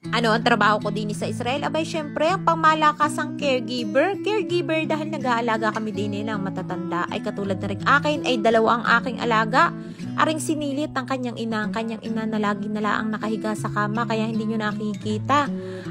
Ano ang trabaho ko din sa Israel? Abay, syempre, ang pangmalakasang caregiver. Caregiver dahil nag-aalaga kami din ng matatanda. Ay katulad na rin akin, ay dalawa ang aking alaga. Aring sinilit ang kanyang ina. Ang kanyang ina na lagi na laang nakahiga sa kama, kaya hindi nyo nakikita.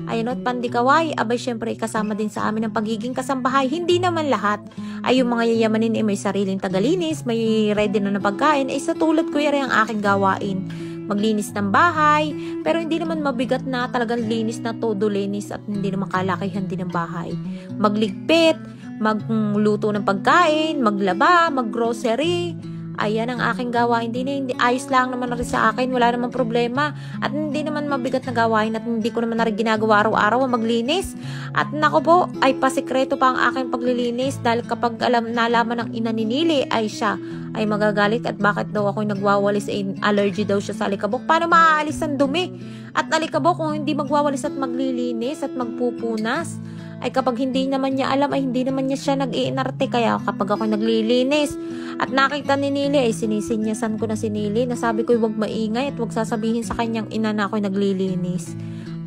Ayun at pandikaway, abay, syempre, kasama din sa amin ang pagiging kasambahay. Hindi naman lahat. Ay yung mga yayamanin ay may sariling tagalinis, may ready na pagkain. Ay sa tulad ko yan ang aking gawain. Maglinis ng bahay, pero hindi naman mabigat na talagang linis na todo linis at hindi naman kalakihan din ng bahay. Magligpit, magluto ng pagkain, maglaba, maggrocery. Ayan ang aking gawain din. Hindi ayos lang naman na rin sa akin, wala namang problema. At hindi naman mabigat na gawain at hindi ko naman na rin ginagawa araw-araw maglinis. At nako po, ay pasikreto pa ang aking paglilinis dahil kapag nalaman ng ina ni Nili ay siya ay magagalit at bakit daw ako'y nagwawalis ay allergy daw siya sa alikabok. Paano maaalis ang dumi? At alikabok kung hindi magwawalis at maglilinis at magpupunas? Ay kapag hindi naman niya alam ay hindi naman niya siya nag-iinarte, kaya kapag ako naglilinis at nakita ni Nili ay sinisinyasan ko na si Nili, nasabi ko huwag maingay at huwag sasabihin sa kanyang ina na ako'y naglilinis.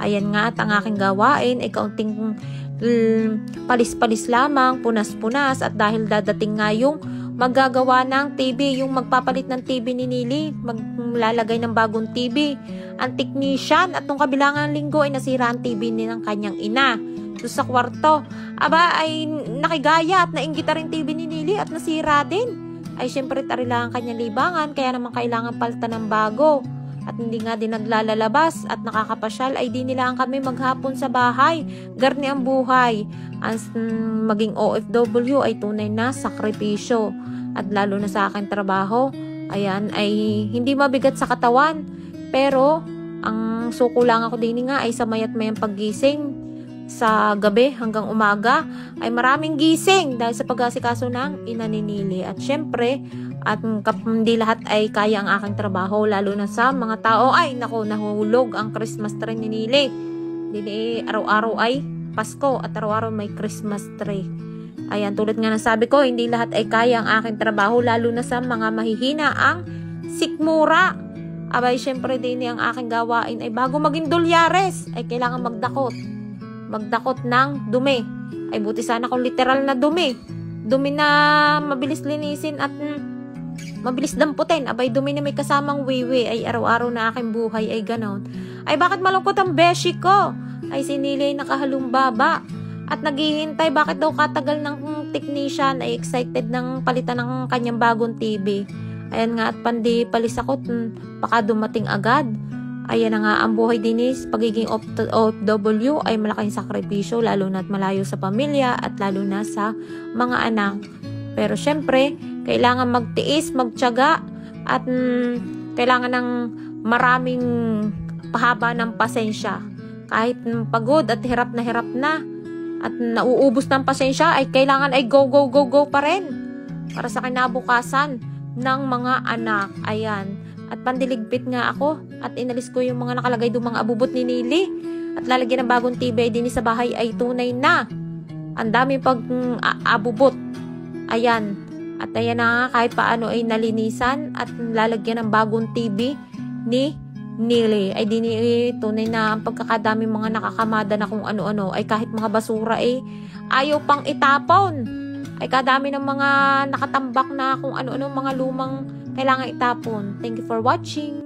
Ayan nga at ang aking gawain ay kaunting palis-palis lamang, punas-punas at dahil dadating nga yung maggagawa ng TV, yung magpapalit ng TV ni Nili, maglalagay ng bagong TV ang technician at nung kabilangang linggo ay nasira ang TV ni ng kanyang ina doon sa kwarto. Aba ay nakigaya at nainggita rin TV ni Nili at nasira din. Ay syempre tarila ang kanyang libangan, kaya naman kailangan palitan ng bago. At hindi nga din naglalalabas at nakakapasyal ay di nila ang kami maghapon sa bahay. Garni ang buhay. Maging OFW ay tunay na sakripisyo. At lalo na sa aking trabaho, ayan ay hindi mabigat sa katawan. Pero ang suko lang ako din nga ay sa mayat mayang paggising sa gabi hanggang umaga ay maraming gising dahil sa pag-asikaso ng ina ni Nili. At syempre, at hindi lahat ay kaya ang aking trabaho, lalo na sa mga tao ay naku, nahulog ang Christmas tree ni Nili. Dili araw-araw ay Pasko at araw-araw may Christmas tree. Ayan, tulad nga ng sabi ko, hindi lahat ay kaya ang aking trabaho, lalo na sa mga mahihina ang sikmura. Abay, syempre din ang aking gawain ay bago maging dolyares ay kailangan magdakot ng dumi. Ay buti sana kung literal na dumi na mabilis linisin at mabilis damputin. Abay dumi na may kasamang wiwi ay araw-araw na aking buhay ay ganon. Ay bakit malungkot ang beshi ko? Ay si Nili ay nakahalumbaba at naghihintay bakit daw katagal ng technician ay excited ng palitan ng kanyang bagong TV. Ayan nga at pandi palis ako baka dumating agad. Ayan na nga ang buhay din is pagiging OFW ay malaking sakripisyo, lalo na at malayo sa pamilya at lalo na sa mga anak. Pero syempre, kailangan magtiis, magtiyaga at kailangan ng maraming pahaba ng pasensya. Kahit pagod at hirap na at nauubos ng pasensya ay kailangan ay go pa rin para sa kinabukasan ng mga anak. Ayan. At pandiligpit nga ako at inalis ko yung mga nakalagay doon mga abubot ni Nili at lalagyan ng bagong TV din sa bahay ay tunay na ang daming abubot. Ayan. At ayan na nga kahit paano ay nalinisan at lalagyan ng bagong TV ni Nili. Ay di tunay na ang pagkakadami mga nakakamada na kung ano-ano ay kahit mga basura ay ayaw pang itapon. Ay kadami ng mga nakatambak na kung ano-ano mga lumang kailangan itapon. Thank you for watching.